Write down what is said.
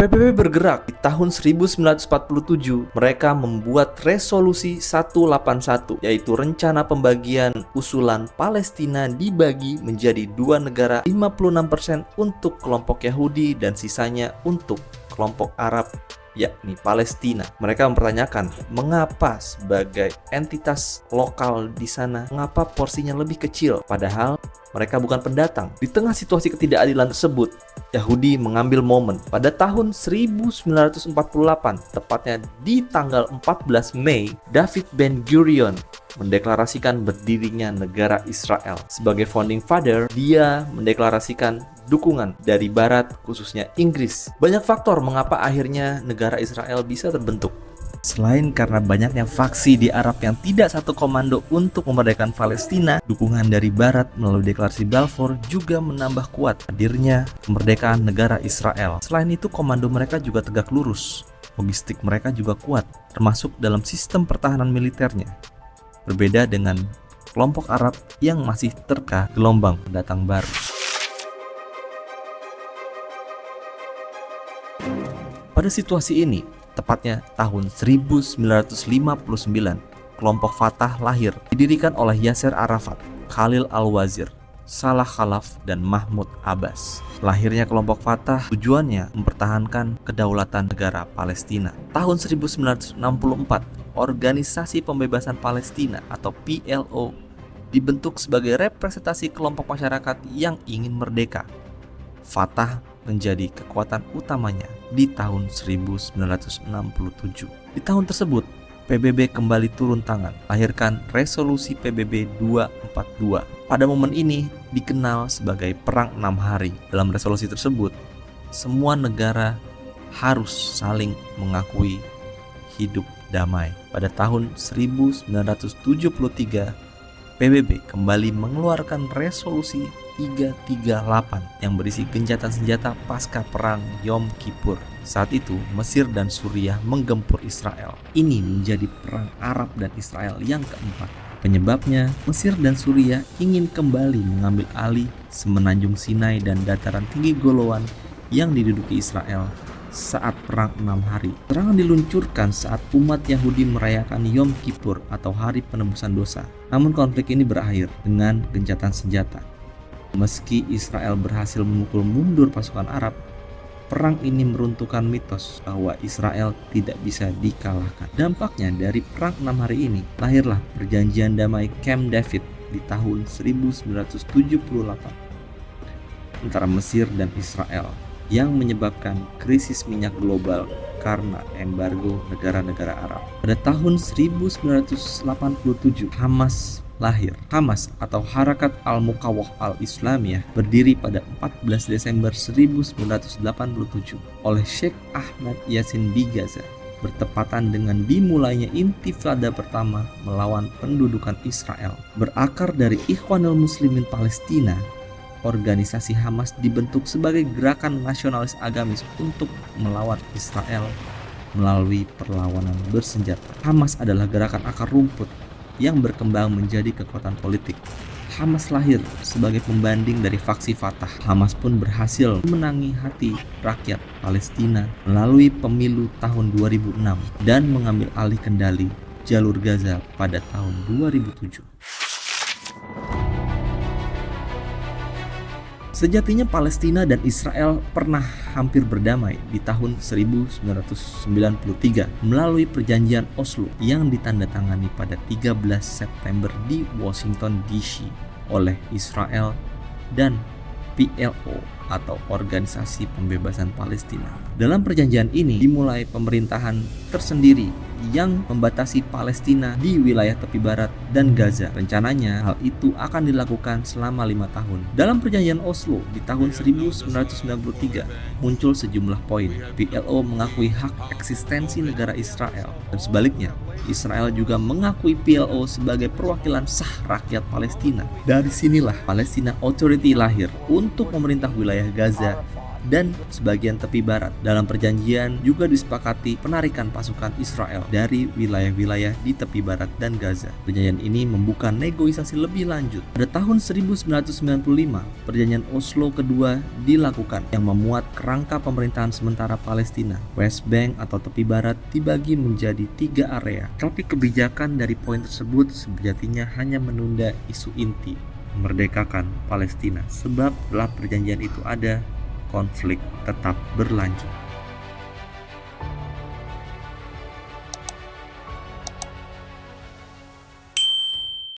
PBB bergerak di tahun 1947. Mereka membuat resolusi 181, yaitu rencana pembagian usulan Palestina dibagi menjadi dua negara, 56% untuk kelompok Yahudi dan sisanya untuk kelompok Arab, yakni Palestina. Mereka mempertanyakan mengapa sebagai entitas lokal di sana, mengapa porsinya lebih kecil, padahal mereka bukan pendatang. Di tengah situasi ketidakadilan tersebut, Yahudi mengambil momen pada tahun 1948, tepatnya di tanggal 14 Mei, David Ben-Gurion mendeklarasikan berdirinya negara Israel. Sebagai founding father, dia mendeklarasikan dukungan dari Barat, khususnya Inggris. Banyak faktor mengapa akhirnya negara Israel bisa terbentuk. Selain karena banyaknya faksi di Arab yang tidak satu komando untuk memerdekakan Palestina, dukungan dari Barat melalui deklarasi Balfour juga menambah kuat hadirnya kemerdekaan negara Israel. Selain itu, komando mereka juga tegak lurus. Logistik mereka juga kuat, termasuk dalam sistem pertahanan militernya. Berbeda dengan kelompok Arab yang masih terka gelombang pendatang baru. Pada situasi ini, tepatnya tahun 1959, kelompok Fatah lahir, didirikan oleh Yasser Arafat, Khalil Al-Wazir, Salah Khalaf, dan Mahmud Abbas. Lahirnya kelompok Fatah tujuannya mempertahankan kedaulatan negara Palestina. Tahun 1964, Organisasi Pembebasan Palestina atau PLO dibentuk sebagai representasi kelompok masyarakat yang ingin merdeka. Fatah menjadi kekuatan utamanya di tahun 1967. Di tahun tersebut, PBB kembali turun tangan, lahirkan resolusi PBB 242. Pada momen ini dikenal sebagai Perang 6 Hari. Dalam resolusi tersebut, semua negara harus saling mengakui hidup damai. Pada tahun 1973, PBB kembali mengeluarkan resolusi 338 yang berisi gencatan senjata pasca perang Yom Kippur. Saat itu, Mesir dan Suriah menggempur Israel. Ini menjadi perang Arab dan Israel yang keempat. Penyebabnya, Mesir dan Suriah ingin kembali mengambil alih semenanjung Sinai dan dataran tinggi Golan yang diduduki Israel saat perang 6 hari. Serangan diluncurkan saat umat Yahudi merayakan Yom Kippur atau hari penebusan dosa. Namun konflik ini berakhir dengan gencatan senjata. Meski Israel berhasil memukul mundur pasukan Arab, perang ini meruntuhkan mitos bahwa Israel tidak bisa dikalahkan. Dampaknya dari perang 6 hari ini, lahirlah perjanjian damai Camp David di tahun 1978 antara Mesir dan Israel yang menyebabkan krisis minyak global karena embargo negara-negara Arab. Pada tahun 1987, Hamas lahir. Hamas atau Harakat Al-Muqawwah Al-Islamiyah berdiri pada 14 Desember 1987 oleh Sheikh Ahmad Yassin di Gaza, bertepatan dengan dimulainya Intifada pertama melawan pendudukan Israel. Berakar dari Ikhwanul Muslimin Palestina, organisasi Hamas dibentuk sebagai gerakan nasionalis agamis untuk melawan Israel melalui perlawanan bersenjata. Hamas adalah gerakan akar rumput yang berkembang menjadi kekuatan politik. Hamas lahir sebagai pembanding dari faksi Fatah. Hamas pun berhasil memenangi hati rakyat Palestina melalui pemilu tahun 2006 dan mengambil alih kendali jalur Gaza pada tahun 2007. Sejatinya Palestina dan Israel pernah hampir berdamai di tahun 1993 melalui perjanjian Oslo yang ditandatangani pada 13 September di Washington DC oleh Israel dan PLO atau Organisasi Pembebasan Palestina. Dalam perjanjian ini dimulai pemerintahan tersendiri yang membatasi Palestina di wilayah tepi barat dan Gaza. Rencananya hal itu akan dilakukan selama 5 tahun. Dalam perjanjian Oslo di tahun 1993 muncul sejumlah poin. PLO mengakui hak eksistensi negara Israel dan sebaliknya Israel juga mengakui PLO sebagai perwakilan sah rakyat Palestina. Dari sinilah Palestina Authority lahir untuk memerintah wilayah Gaza dan sebagian tepi barat. Dalam perjanjian juga disepakati penarikan pasukan Israel dari wilayah-wilayah di tepi barat dan Gaza. Perjanjian ini membuka negosiasi lebih lanjut. Pada tahun 1995, perjanjian Oslo kedua dilakukan yang memuat kerangka pemerintahan sementara Palestina. West Bank atau tepi barat dibagi menjadi 3 area. Tapi kebijakan dari poin tersebut sejatinya hanya menunda isu inti memerdekakan Palestina, sebab setelah perjanjian itu ada, konflik tetap berlanjut.